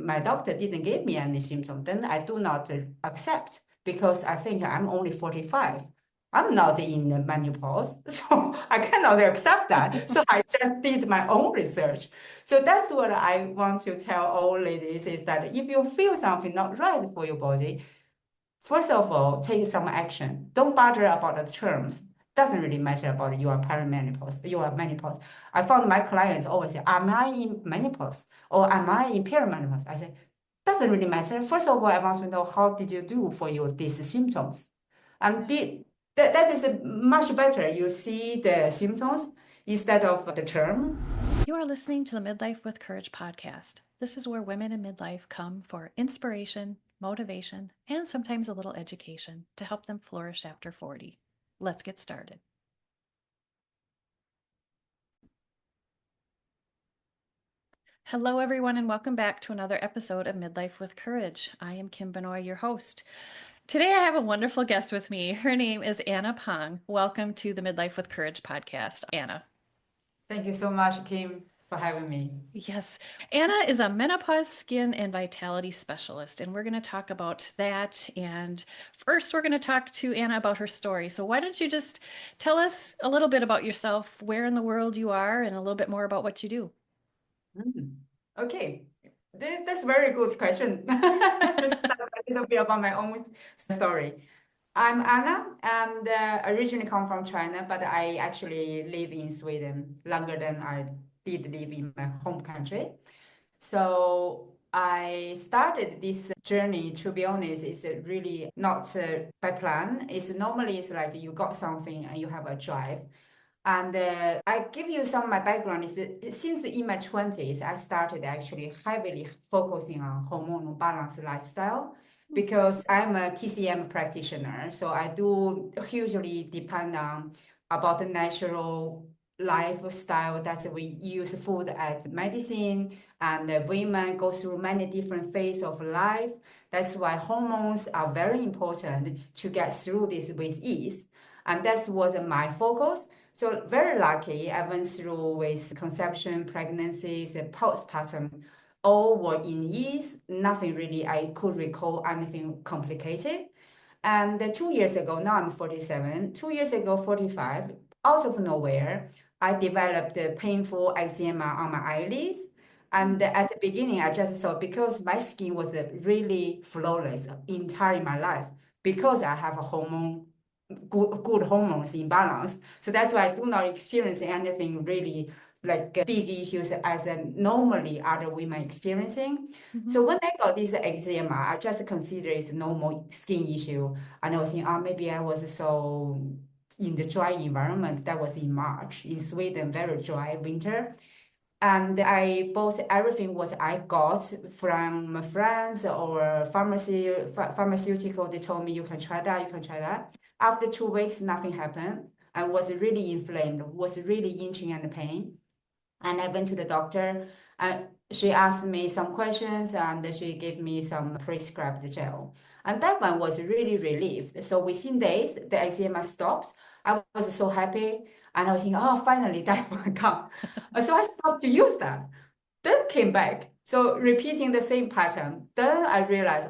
my doctor didn't give me any symptoms, then I do not accept because I think I'm only 45. I'm not in the menopause, so I cannot accept that. So I just did my own research. So that's what I want to tell all ladies is that if you feel something not right for your body, first of all, take some action. Don't bother about the terms. Doesn't really matter about you are perimenopause, you are menopause. I found my clients always say, am I in menopause or am I in perimenopause? I say, doesn't really matter. First of all, I want to know how did you do for your these symptoms? And that is much better. You see the symptoms instead of the term. You are listening to the Midlife with Courage podcast. This is where women in midlife come for inspiration, motivation, and sometimes a little education to help them flourish after 40. Let's get started. Hello, everyone, and welcome back to another episode of Midlife with Courage. I am Kim Benoit, your host. Today, I have a wonderful guest with me. Her name is Anna Pong. Welcome to the Midlife with Courage podcast, Anna. Thank you so much, Kim, for having me. Yes. Anna is a menopause skin and vitality specialist, and we're going to talk about that. And first, we're going to talk to Anna about her story. So why don't you just tell us a little bit about yourself, where in the world you are, and a little bit more about what you do. Okay, that's a very good question. Just talk a little bit about my own story. I'm Anna and originally come from China, but I actually live in Sweden longer than I did live in my home country. So I started this journey, to be honest, is really not by plan. It's normally it's like you got something and you have a drive. And I give you some of my background is that since in my 20s, I started actually heavily focusing on hormonal balanced lifestyle because I'm a TCM practitioner. So I do hugely depend on about the natural lifestyle that we use food as medicine and women go through many different phases of life. That's why hormones are very important to get through this with ease. And that was my focus. So very lucky, I went through with conception, pregnancies, postpartum, all were in ease. Nothing really I could recall anything complicated. And 2 years ago, now I'm 47. 2 years ago, 45, out of nowhere, I developed a painful eczema on my eyelids. And at the beginning, I just thought because my skin was really flawless entire my life, because I have a good hormones imbalance. So that's why I do not experience anything really like big issues as normally other women experiencing. So when I got this eczema, I just consider it's a normal skin issue. And I was thinking, maybe I was so in the dry environment. That was in March in Sweden, very dry winter. And I bought everything what I got from friends or pharmaceutical. They told me you can try that, you can try that. After 2 weeks, nothing happened. I was really inflamed, was really itching and pain. And I went to the doctor. She asked me some questions and she gave me some prescribed gel. And that one was really relieved. So within days, the eczema stopped. I was so happy. And I was thinking, oh, finally that one come. So I stopped to use that. Then came back. So repeating the same pattern. Then I realized,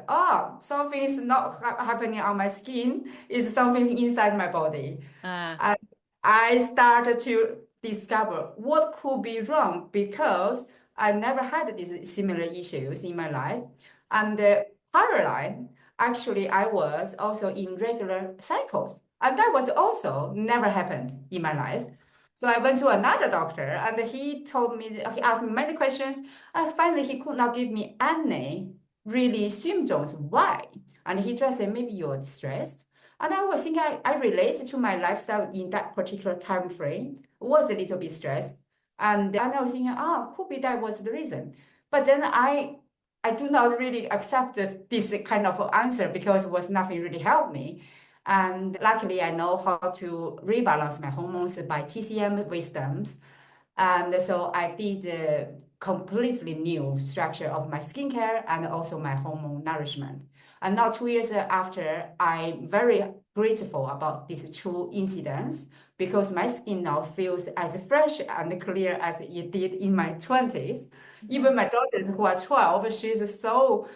something is not happening on my skin. It's something inside my body. And I started to discover what could be wrong because I never had these similar issues in my life. And parallel, actually, I was also in regular cycles. And that was also never happened in my life. So I went to another doctor and he told me, he asked me many questions. And finally, he could not give me any really symptoms. Why? And he just said, maybe you're stressed. And I was thinking I relate to my lifestyle in that particular time frame, was a little bit stressed. And I was thinking, could be that was the reason. But then I do not really accept this kind of answer because it was nothing really helped me. And luckily, I know how to rebalance my hormones by TCM wisdoms. And so I did a completely new structure of my skincare and also my hormone nourishment. And now 2 years after, I'm very grateful about these two incidents because my skin now feels as fresh and clear as it did in my 20s. Even my daughters who are 12, she's so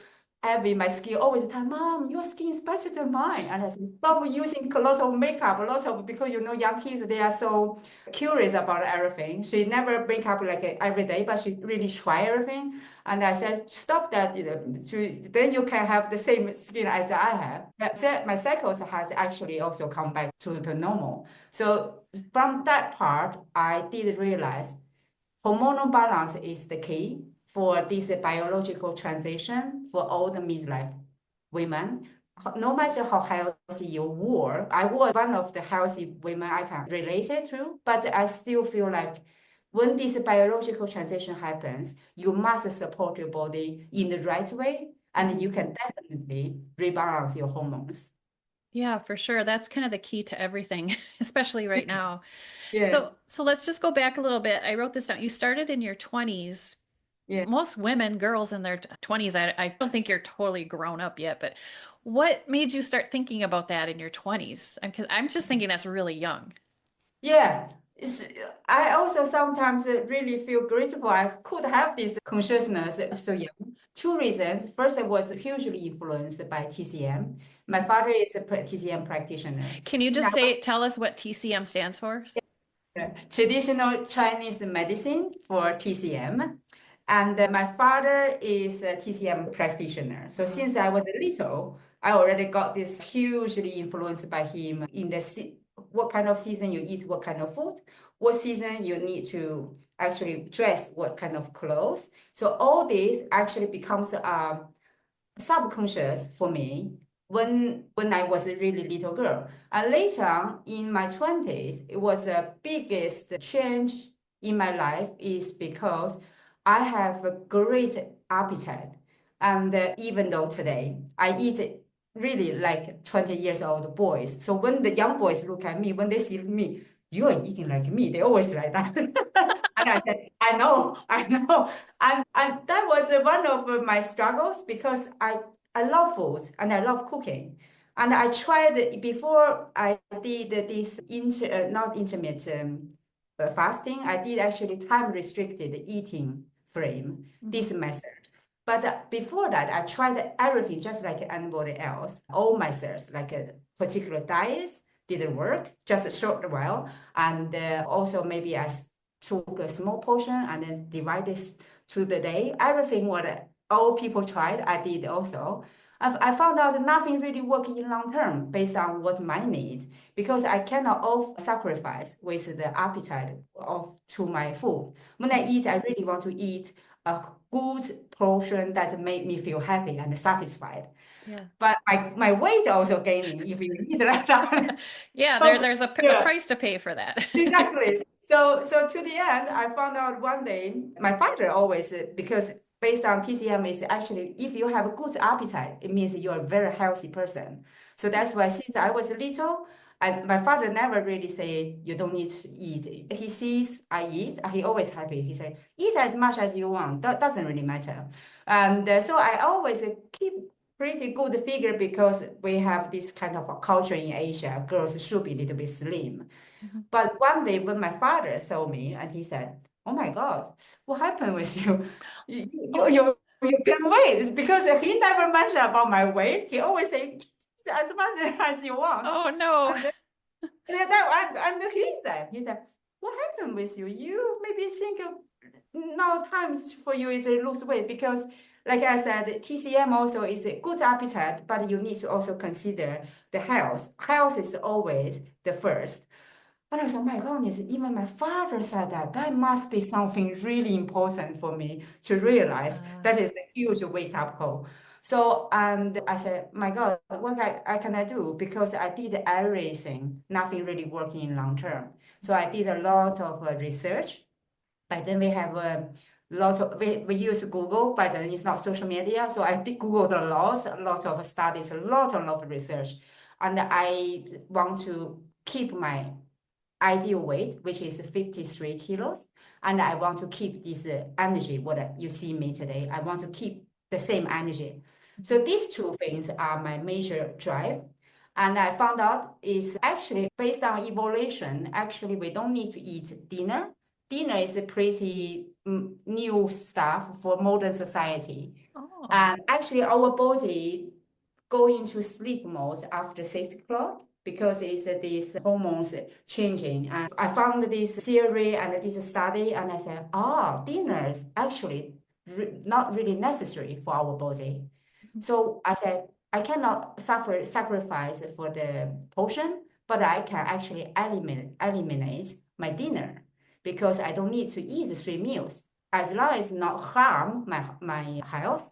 heavy. My skin always tell, Mom, your skin is better than mine. And I said, stop using a lot of makeup, a lot of, because young kids, they are so curious about everything. She never make up like every day, but she really try everything. And I said, stop that, then you can have the same skin as I have. My cycles has actually also come back to normal. So from that part, I did realize hormonal balance is the key for this biological transition for all the midlife women. No matter how healthy you were, I was one of the healthy women I can relate it to, but I still feel like when this biological transition happens, you must support your body in the right way, and you can definitely rebalance your hormones. Yeah, for sure. That's kind of the key to everything, especially right now. Yeah, So let's just go back a little bit. I wrote this down. You started in your 20s. yeah. Most women, girls in their 20s, I don't think you're totally grown up yet, but what made you start thinking about that in your 20s? Because I'm just thinking that's really young. Yeah, it's, I also sometimes really feel grateful I could have this consciousness so young. Two reasons. First, I was hugely influenced by TCM. My father is a TCM practitioner. Can you Now, just say, tell us what TCM stands for? traditional Chinese medicine for TCM. And my father is a TCM practitioner. So Uh, since I was little, I already got this hugely influenced by him in the what kind of season you eat what kind of food, what season you need to actually dress what kind of clothes. So all this actually becomes subconscious for me when I was a really little girl. And later on in my 20s, it was the biggest change in my life is because I have a great appetite. And even though today I eat really like 20 years old boys. So when the young boys look at me, when they see me, you are eating like me. They always like that. And I said, I know. And that was one of my struggles because I love food and I love cooking. And I tried before I did this not intermittent fasting, I did actually time restricted eating frame, mhm. this method. But before that, I tried everything just like anybody else. All methods, like a particular diets, didn't work, just a short while. And also maybe took a small portion and then divide this through the day. Everything what all people tried, I did also. I found out nothing really working in long term based on what my needs because I cannot all sacrifice with the appetite of to my food. When I eat, I really want to eat a good portion that make me feel happy and satisfied. Yeah. But my weight also gaining if you eat like that. Yeah, So there's a yeah. price to pay for that. Exactly. So to the end, I found out one day, my father always, because based on TCM, is actually if you have a good appetite, it means you're a very healthy person. So that's why since I was little, my father never really say you don't need to eat. He sees I eat, he always happy. He said, eat as much as you want. That doesn't really matter. And so I always keep pretty good figure because we have this kind of a culture in Asia. Girls should be a little bit slim. Mhm. But one day when my father saw me and he said, "Oh my God, what happened with you? Oh, You gain weight." It's because he never mentioned about my weight. He always say, "Eat as much as you want." oh no. And and he said, "What happened with you? You maybe think now times for you is to lose weight because, like I said, TCM also is a good appetite, but you need to also consider the health. Health is always the first." And I was, oh my goodness, even my father said that. That must be something really important for me to realize. Uh, That is a huge wake up call. So, and I said, my God, what can I do? Because I did everything, nothing really working in long term. So I did a lot of research. But then we have a lot of, we use Google, but then it's not social media. So I did Google a lot of studies, a lot of research. And I want to keep my ideal weight, which is 53 kilos. And I want to keep this energy, what you see me today. I want to keep the same energy. So these two things are my major drive. And I found out is actually based on evolution, actually we don't need to eat dinner. dinner is a pretty new stuff for modern society. Oh. And actually, our body go into sleep mode after 6 o'clock because it's these hormones changing. And I found this theory and this study, and I said, dinner is actually not really necessary for our body. So I said, I cannot sacrifice for the portion, but I can actually eliminate my dinner because I don't need to eat 3 meals. As long as not harm my health,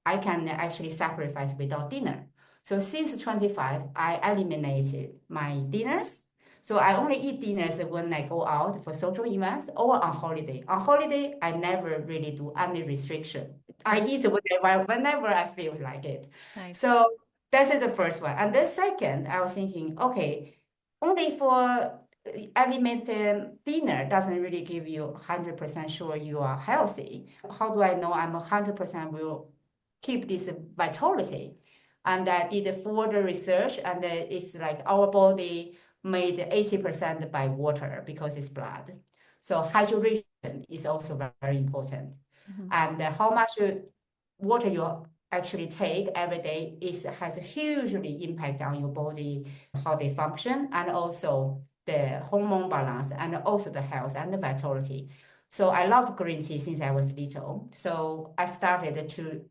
I can actually sacrifice without dinner. So since 25, I eliminated my dinners. So I only eat dinners when I go out for social events or on holiday. On holiday, I never really do any restriction. I eat whenever I feel like it. Nice. So that's the first one. And the second, I was thinking, okay, only for eliminate dinner doesn't really give you 100% sure you are healthy. How do I know I'm 100% will keep this vitality? And I did further research, and it's like our body made 80% by water because it's blood. So hydration is also very important. Mhm. And how much water you actually take every day has a hugely impact on your body, how they function, and also the hormone balance, and also the health and the vitality. So I love green tea since I was little. So I started to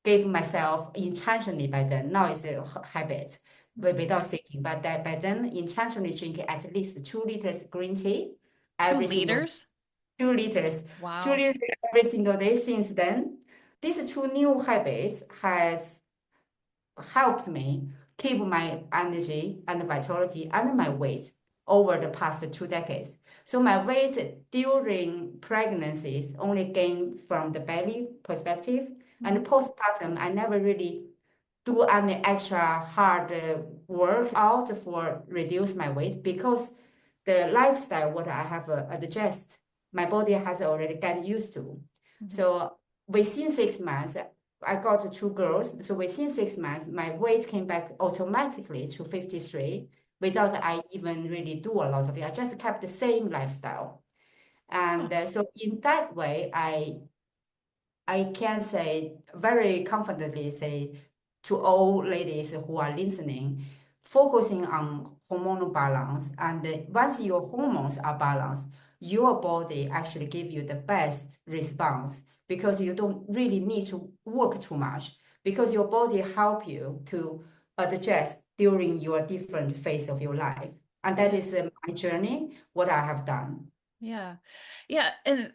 give myself intentionally by then. Now it's a habit without thinking, but that by then intentionally drinking at least 2 liters green tea Two every single liters? 2 liters, two Wow. liters every single day since then. These two new habits has helped me keep my energy and vitality and my weight over the past 2 decades. So my weight during pregnancies only gained from the belly perspective, and Mhm. postpartum, I never really do any extra hard work out for reduce my weight because the lifestyle what I have adjust, my body has already get used to. Mhm. So within 6 months, I got 2 girls. So within 6 months, my weight came back automatically to 53 without I even really do a lot of it. I just kept the same lifestyle. Oh. And so in that way, I can say very confidently say to all ladies who are listening, focusing on hormonal balance. And once your hormones are balanced, your body actually give you the best response because you don't really need to work too much because your body help you to adjust during your different phase of your life. And that Yeah. is my journey, what I have done. Yeah. Yeah. And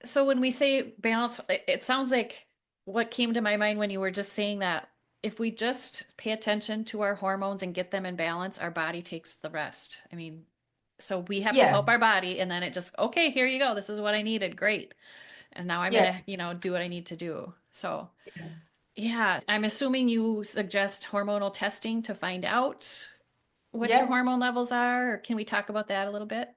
so when we say balance, it sounds like what came to my mind when you were just saying that if we just pay attention to our hormones and get them in balance, our body takes the rest. I mean, so we have to Yeah, help our body and then it just, okay, here you go. This is what I needed. Great. And now I'm yeah, gonna, do what I need to do. So yeah, I'm assuming you suggest hormonal testing to find out what your yeah. hormone levels are, or can we talk about that a little bit?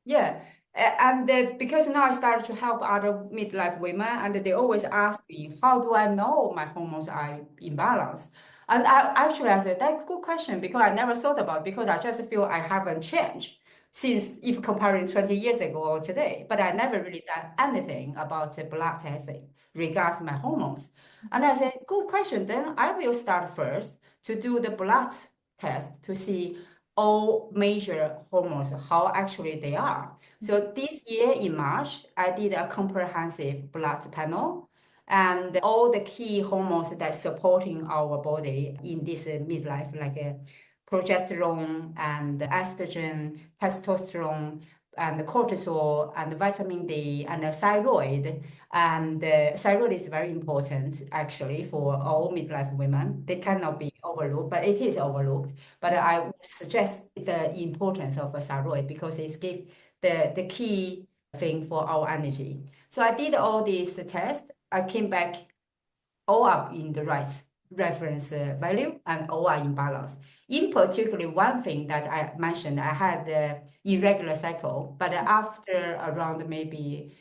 Yeah, and because now I started to help other midlife women, and they always ask me, how do I know my hormones are imbalanced? And I said, that's a good question because I never thought about it because I just feel I haven't changed since if comparing 20 years ago or today. But I never really done anything about blood testing regards my hormones. And I said, good question. Then I will start first to do the blood test to see all major hormones, how actually they are. So this year in March, I did a comprehensive blood panel and all the key hormones that supporting our body in this midlife, like progesterone and estrogen, testosterone, and cortisol, and vitamin D, and thyroid. And thyroid is very important actually for all midlife women. They cannot be overlooked, but it is overlooked. But I would suggest the importance of a thyroid because it gives the key thing for our energy. So I did all these tests. I came back all up in the right reference value and all are in balance. In particular, one thing that I mentioned, I had irregular cycle, but after around maybe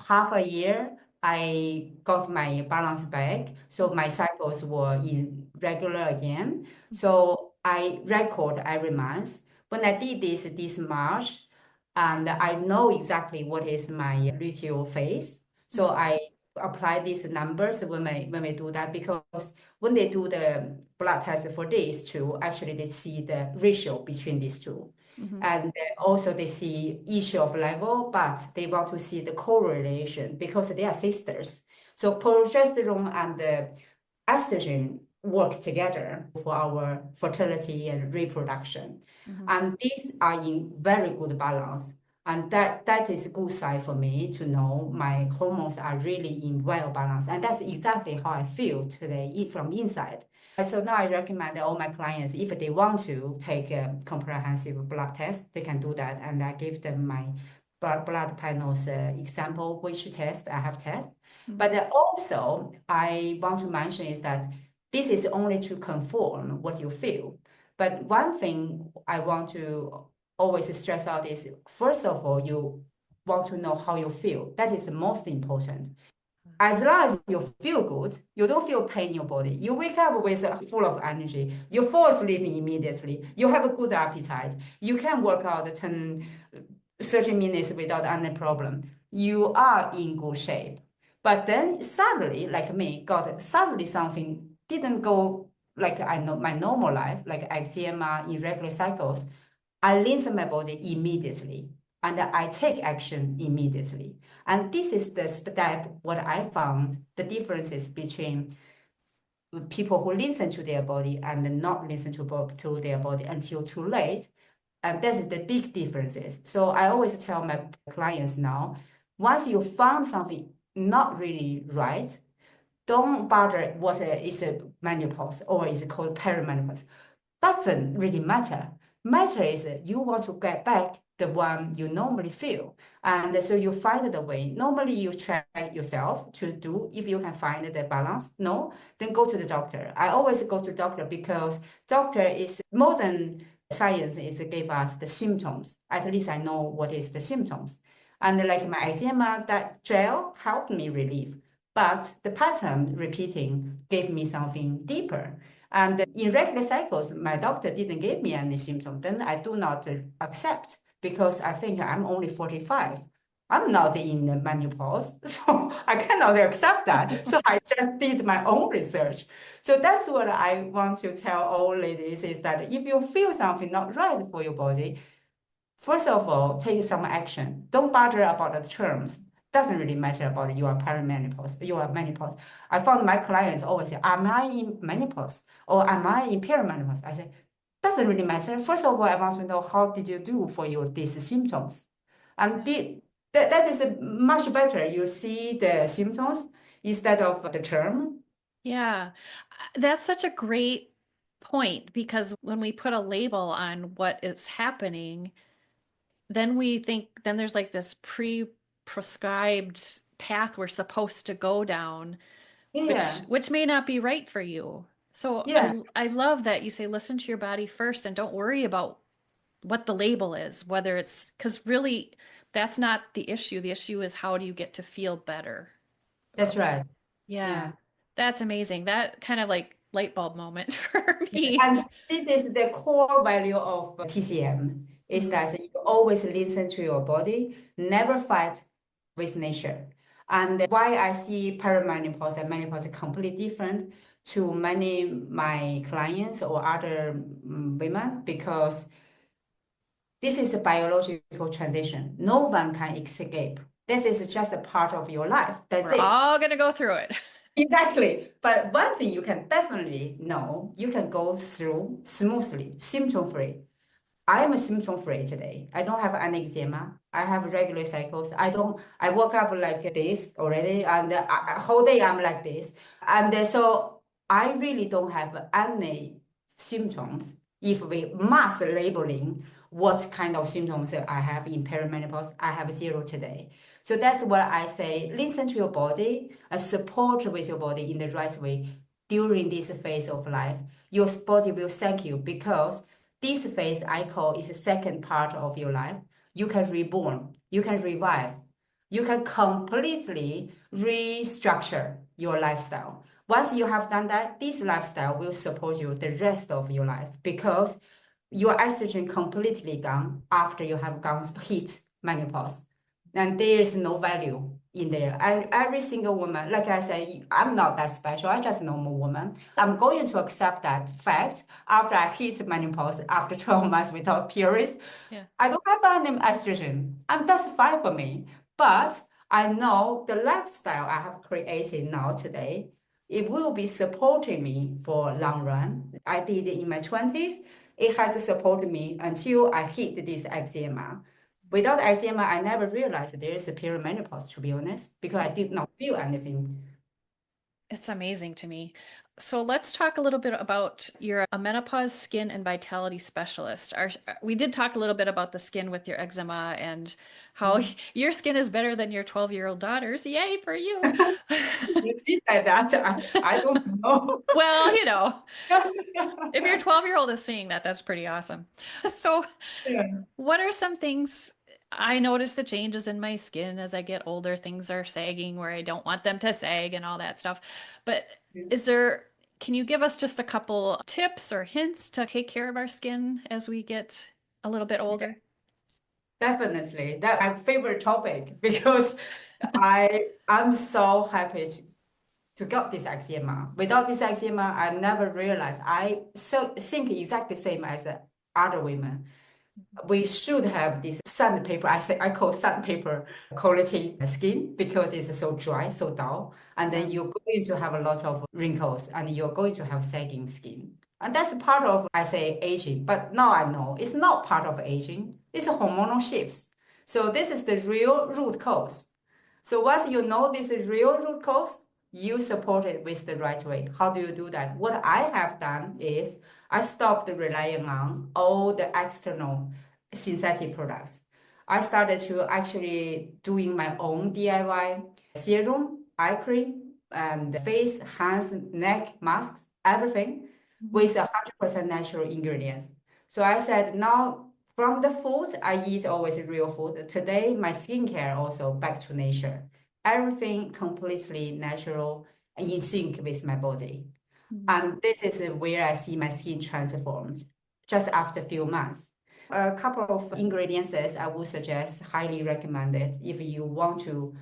half a year, I got my balance back. So my cycles were irregular again. So I record every month. When I did this March, and I know exactly what is my luteal phase. So I apply these numbers when we do that, because when they do the blood test for these two, actually they see the ratio between these two. Mm-hmm. And also they see issue of level, but they want to see the correlation because they are sisters. So progesterone and estrogen work together for our fertility and reproduction. Mm-hmm. And these are in very good balance. And that is a good sign for me to know my hormones are really in well balance. And that's exactly how I feel today from inside. So now I recommend all my clients, if they want to take a comprehensive blood test, they can do that. And I give them my blood panels example, which test I have tested. But also, I want to mention is that this is only to confirm what you feel. But one thing I want to always stress out is, first of all, you want to know how you feel. That is the most important. As long as you feel good, you don't feel pain in your body. You wake up with full of energy. You fall asleep immediately. You have a good appetite. You can work out 10, 30 minutes without any problem. You are in good shape. But then suddenly, like me, suddenly something didn't go like I know my normal life, like eczema, irregular cycles. I listen my body immediately and I take action immediately. And this is the step what I found the differences between people who listen to their body and not listen to their body until too late. And that's the big differences. So I always tell my clients now, once you found something not really right, don't bother what is a menopause or is it called perimenopause. Doesn't really matter. Matter is you want to get back the one you normally feel. And so you find the way. Normally you try yourself to do, if you can find the balance. No, then go to the doctor. I always go to doctor because doctor is more than science is give us the symptoms. At least I know what is the symptoms. And like my eczema, that gel helped me relieve. But the pattern repeating gave me something deeper. And in regular cycles, my doctor didn't give me any symptom. Then I do not accept because I think I'm only 45. I'm not in the menopause, so I cannot accept that. So I just did my own research. So that's what I want to tell all ladies is that if you feel something not right for your body, first of all, take some action. Don't bother about the terms. Doesn't really matter about you are perimenopause, you are menopause. I found my clients always say, am I in menopause or am I in perimenopause? I say, doesn't really matter. First of all, I want to know how did you do for your these symptoms? And that is much better. You see the symptoms instead of the term. Yeah, that's such a great point because when we put a label on what is happening, then we think, then there's like this pre-prescribed path we're supposed to go down, Yeah, which may not be right for you. So yeah, I love that you say listen to your body first and don't worry about what the label is, whether it's because really that's not the issue. The issue is how do you get to feel better? that's right. Yeah, Yeah. that's amazing. That kind of like light bulb moment for Yeah, me. and this is the core value of TCM, is Mhm. that you always listen to your body, never fight with nature. And why I see perimenopause and menopause completely different to many my clients or other women, because this is a biological transition. No one can escape. This is just a part of your life. That's We're it. all gonna go through it. Exactly. But one thing you can definitely know, you can go through smoothly, symptom-free. I am symptom-free today. I don't have any eczema. I have regular cycles. I woke up like this already, and whole day I'm like this. And so I really don't have any symptoms. If we mass labeling what kind of symptoms I have in perimenopause, I have zero today. So that's what I say. Listen to your body and support with your body in the right way during this phase of life. Your body will thank you because this phase I call is the second part of your life. You can reborn, you can revive, you can completely restructure your lifestyle. Once you have done that, this lifestyle will support you the rest of your life because your estrogen completely gone after you have gone hit menopause. And there is no value in there. Every single woman, like I said, I'm not that special. I'm just a normal woman. I'm going to accept that fact after I hit menopause, after 12 months without periods. Yeah. I don't have any estrogen, and that's fine for me. But I know the lifestyle I have created now today, it will be supporting me for long run. I did it in my 20s. It has supported me until I hit this eczema. Without eczema, I never realized there is a perimenopause, to be honest, because I did not feel anything. It's amazing to me. So let's talk a little bit about you're a menopause skin and vitality specialist. We did talk a little bit about the skin with your eczema and how Mhm. your skin is better than your 12-year-old daughter's. Yay for you. She said that. I don't know. Well, if your 12-year-old is seeing that, that's pretty awesome. So, Yeah. what are some things I notice the changes in my skin as I get older? Things are sagging where I don't want them to sag and all that stuff. But can you give us just a couple tips or hints to take care of our skin as we get a little bit older? Definitely. That's my favorite topic because I'm so happy to get this eczema. Without this eczema, I never realized I so think exactly the same as other women. We should have this sandpaper. I call sandpaper quality skin because it's so dry, so dull, and Yeah. then you're going to have a lot of wrinkles, and you're going to have sagging skin. And that's part of, I say, aging. But now I know it's not part of aging. It's a hormonal shifts. So this is the real root cause. So once you know this is real root cause, you support it with the right way. How do you do that? What I have done is I stopped relying on all the external synthetic products. I started to actually doing my own DIY serum, eye cream, and face, hands, neck, masks, everything Mhm. with 100% natural ingredients. So I said, now from the foods, I eat always real food. Today, my skincare also back to nature. Everything completely natural and in sync with my body. Mhm. And this is where I see my skin transformed just after a few months. A couple of ingredients I would suggest, highly recommended if you want to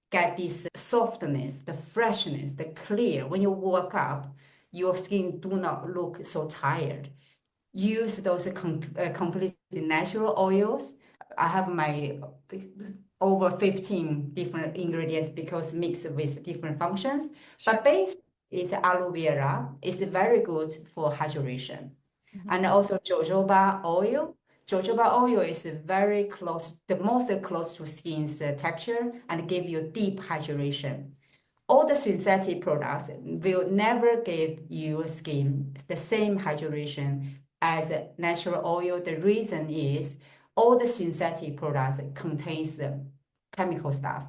get this softness, the freshness, the clear. When you wake up, your skin do not look so tired. Use those completely natural oils. I have my over 15 different ingredients because mixed with different functions. Sure. But base is aloe vera. It's very good for hydration. Mhm. And also jojoba oil. Jojoba oil is very close, the most close to skin's texture and give you deep hydration. All the synthetic products will never give your skin the same hydration as natural oil. The reason is all the synthetic products contains chemical stuff.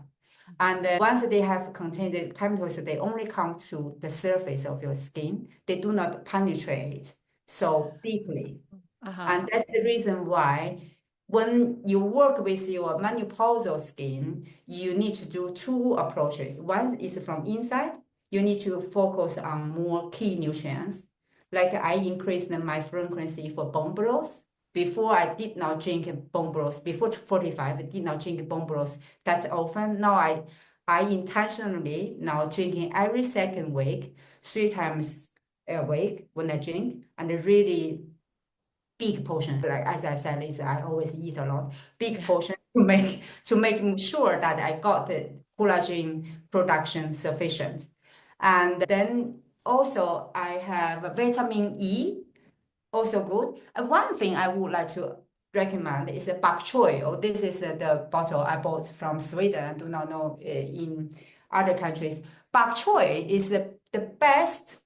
And once they have contained the chemicals, they only come to the surface of your skin. They do not penetrate so deeply. Uh-huh. And that's the reason why when you work with your menopausal skin, you need to do two approaches. One is from inside. You need to focus on more key nutrients. Like I increased my frequency for bone broths. Before I did not drink bone broths. Before 45, I did not drink bone broths that often. Now I intentionally now drinking every second week, 3 times a week when I drink, and really big portion. Like as I said, Lisa, I always eat a lot. Big Yeah. portion to make sure that I got the collagen production sufficient. And then also I have vitamin E, also good. And one thing I would like to recommend is a bok choy. This is the bottle I bought from Sweden. I do not know in other countries. Bok choy is the best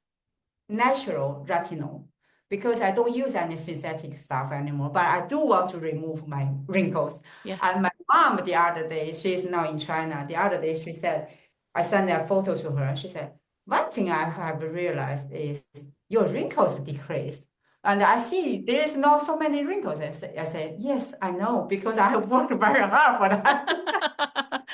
natural retinol because I don't use any synthetic stuff anymore, but I do want to remove my wrinkles. Yeah. And my mom, the other day, she's now in China. The other day, she said, I sent a photo to her. She said, one thing I have realized is your wrinkles decreased. And I see there is not so many wrinkles. I said, yes, I know, because I have worked very hard for that.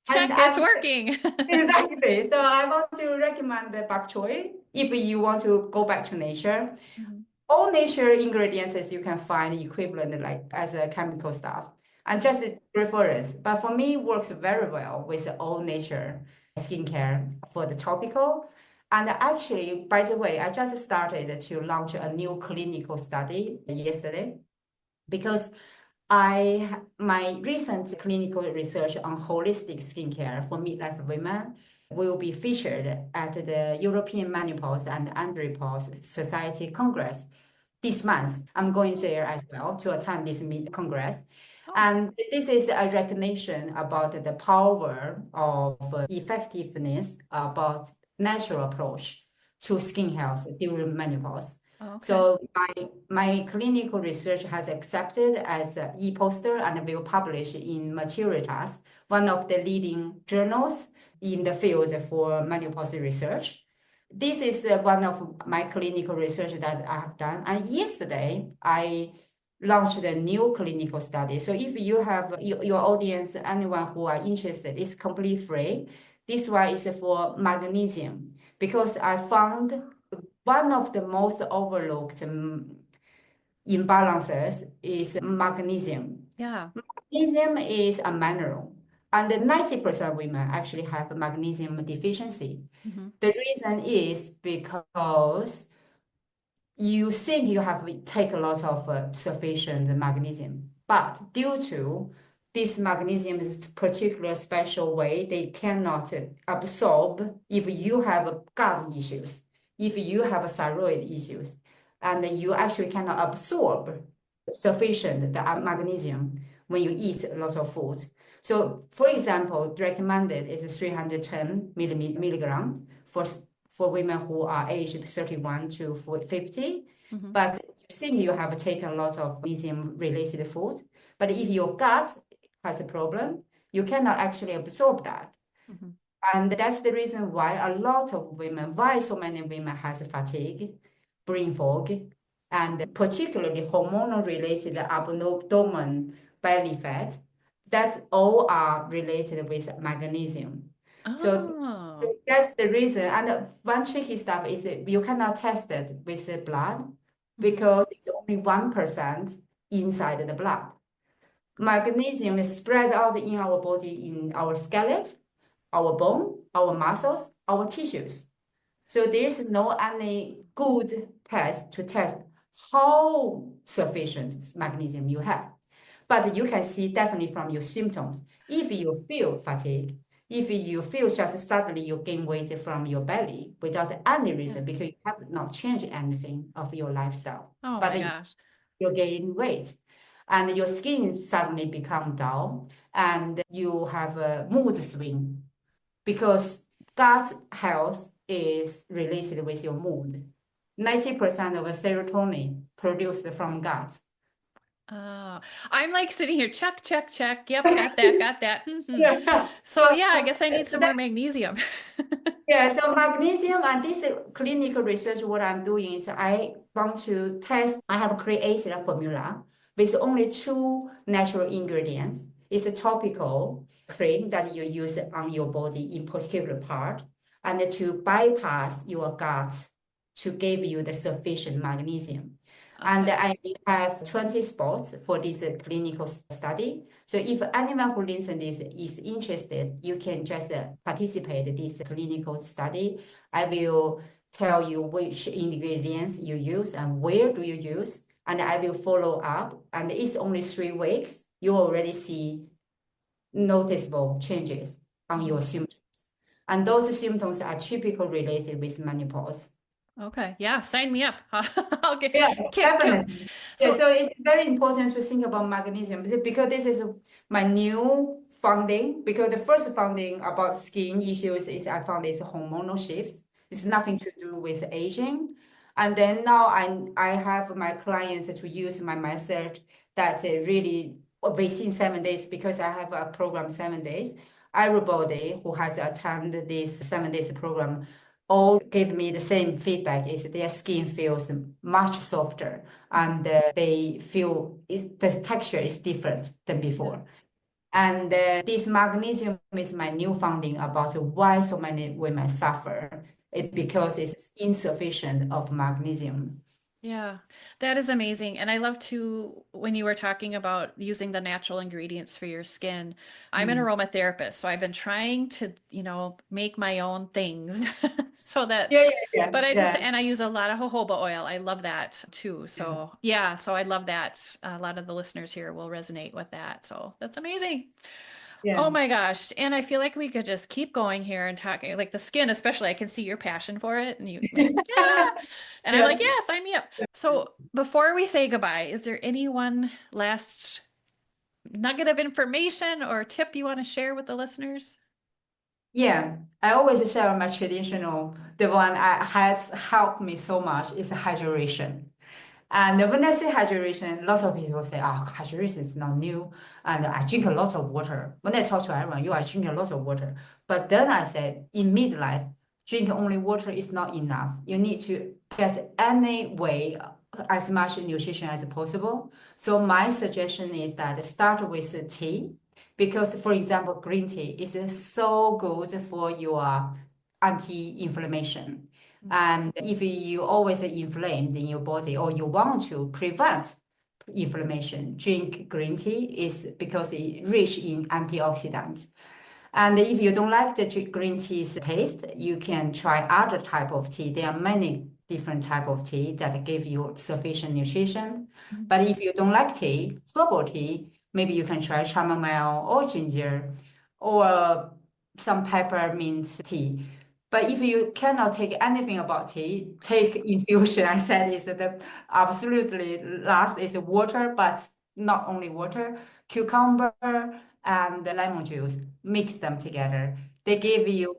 Check, it's And working. exactly. So I want to recommend the bok choy if you want to go back to nature. Mhm. all nature ingredients as you can find equivalent like as a chemical stuff and just a reference. But for me, works very well with all nature skincare for the topical. And actually, by the way, I just started to launch a new clinical study yesterday because my recent clinical research on holistic skincare for midlife women will be featured at the European Menopause and Andropause Society Congress this month. I'm going there as well to attend this congress. Oh, And this is a recognition about the power of effectiveness about natural approach to skin health during menopause. okay. So my clinical research has accepted as an e-poster and will publish in Maturitas, one of the leading journals in the field for menopause research. This is one of my clinical research that I have done. And yesterday, I launched a new clinical study. So if you have your audience, anyone who are interested, it's completely free. This one is for magnesium because I found one of the most overlooked imbalances is magnesium. Yeah. Magnesium is a mineral, and 90% of women actually have magnesium deficiency. Hmm. The reason is because you think you have take a lot of sufficient magnesium, but due to this magnesium is particular special way, they cannot absorb if you have gut issues, if you have thyroid issues, and you actually cannot absorb sufficient the magnesium when you eat a lot of food. So, for example, recommended is 310 milligram for women who are aged 31 to 50. Hmm. But you think you have taken a lot of magnesium-related food. But if your gut has a problem, you cannot actually absorb that. Hmm. And that's the reason why a lot of women, why so many women has fatigue, brain fog, and particularly hormonal related abdomen belly fat. That all are related with magnesium. So Oh. that's the reason. And one tricky stuff is that you cannot test it with the blood Hmm. because it's only 1% inside the blood. Magnesium is spread out in our body, in our skeleton, our bone, our muscles, our tissues. So there's no any good test to test how sufficient magnesium you have. But you can see definitely from your symptoms. If you feel fatigue, if you feel just suddenly you gain weight from your belly without any Yeah. reason because you have not changed anything of your lifestyle, Oh but my gosh. you gain weight and your skin suddenly become dull and you have a mood swing because gut health is related with your mood. 90% of serotonin produced from gut. Oh, I'm like sitting here, check, check, check. Yep, got that, got that. Hmm. Yeah. So So, yeah, I guess I need so some more magnesium. yeah, so magnesium and this clinical research, what I'm doing is I want to test, I have created a formula with only two natural ingredients. It's a topical cream that you use on your body in particular part and to bypass your gut to give you the sufficient magnesium. And Okay. I have 20 spots for this clinical study. So if anyone who listens this is interested, you can just participate in this clinical study. I will tell you which ingredients you use and where do you use, and I will follow up. And it's only 3 weeks. You already see noticeable changes on your Mhm. symptoms. And those symptoms are typically related with menopause. Okay. Yeah, sign me up. I'll get, Yeah, can't. definitely. Yeah, So, so it's very important to think about magnesium because this is my new finding. Because the first finding about skin issues is I found it's hormonal shifts. It's nothing to do with aging. And then now I have my clients to use my method that really within 7 days because I have a program 7 days. Everybody who has attended this 7 days program all give me the same feedback is their skin feels much softer mhm, and they feel the texture is different than yeah. before. And this magnesium is my new finding about why so many women suffer. It because it's insufficient of magnesium. Yeah, that is amazing. And I love to, when you were talking about using the natural ingredients for your skin, I'm an Mm. aromatherapist, so I've been trying to, make my own things so that, Yeah, yeah, yeah, but yeah, and I use a lot of jojoba oil. I love that too. yeah. So yeah, so I love that. A lot of the listeners here will resonate with that. So that's amazing. Oh Yeah. my gosh. And I feel like we could just keep going here and talking like the skin, especially. I can see your passion for it and you like, yeah. And I'm like, Yeah. yeah, sign me up. So before we say goodbye, is there any one last nugget of information or tip you want to share with the listeners? Yeah, I always share my traditional, the one has helped me so much is hydration. And when I say hydration, lots of people say, oh, hydration is not new. And I drink a lot of water. When I talk to everyone, you are drinking a lot of water. But then I said, in midlife, drinking only water is not enough. You need to get any way as much nutrition as possible. So my suggestion is that start with tea. Because, for example, green tea is so good for your anti-inflammation. And if you always inflamed in your body or you want to prevent inflammation, drink green tea is because it rich in antioxidants. And if you don't like the green tea's taste, you can try other type of tea. There are many different type of tea that give you sufficient nutrition. Mhm. But if you don't like tea, herbal tea, maybe you can try chamomile or ginger or some peppermint tea. But if you cannot take anything about tea, take infusion. I said is the absolutely last is water, but not only water, cucumber and the lemon juice. Mix them together. They give you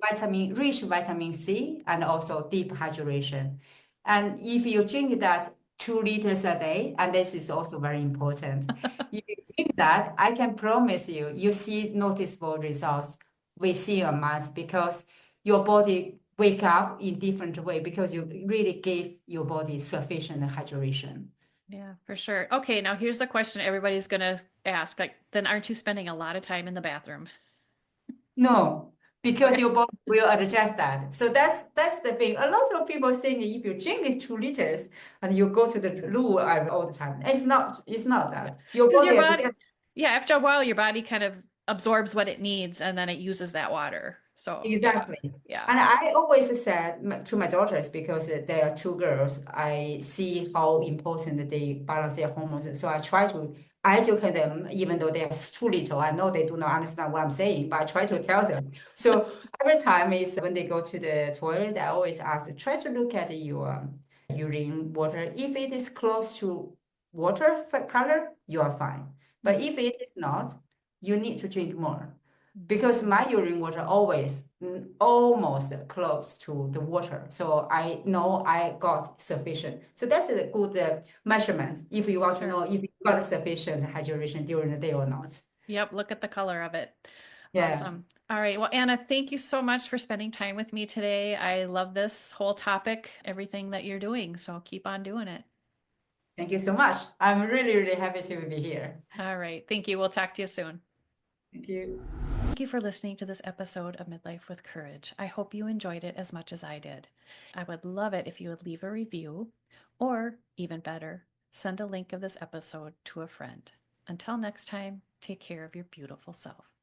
rich vitamin C and also deep hydration. And if you drink that 2 liters a day, and this is also very important, if you drink that, I can promise you, you see noticeable results within a month because your body wake up in different way because you really give your body sufficient hydration. Yeah, for sure. Okay, now here's the question everybody's gonna ask. Like, then aren't you spending a lot of time in the bathroom? No, because Okay. your body will adjust that. So that's the thing. A lot of people think if you drink these 2 liters and you go to the loo all the time. It's not Yeah. that. Your Because your body body, adjusts. yeah, after a while, your body kind of absorbs what it needs and then it uses that water. So, yeah, Exactly. yeah. And I always said to my daughters, because they are 2 girls, I see how important they balance their hormones. So I try to educate them, even though they are too little. I know they do not understand what I'm saying, but I try to tell them. So every time is when they go to the toilet, I always ask, try to look at your urine water. If it is close to water color, you are fine. But Mhm. if it is not, you need to drink more Mhm. because my urine water always almost close to the water. So I know I got sufficient. So that's a good measurement if you want to Sure. know if you got sufficient hydration during the day or not. Yep, look at the color of it. Yeah. Awesome. All right. Well, Anna, thank you so much for spending time with me today. I love this whole topic, everything that you're doing. So keep on doing it. Thank you so much. I'm really, really happy to be here. All right. Thank you. We'll talk to you soon. Thank you. Thank you for listening to this episode of Midlife with Courage. I hope you enjoyed it as much as I did. I would love it if you would leave a review, or even better, send a link of this episode to a friend. Until next time, take care of your beautiful self.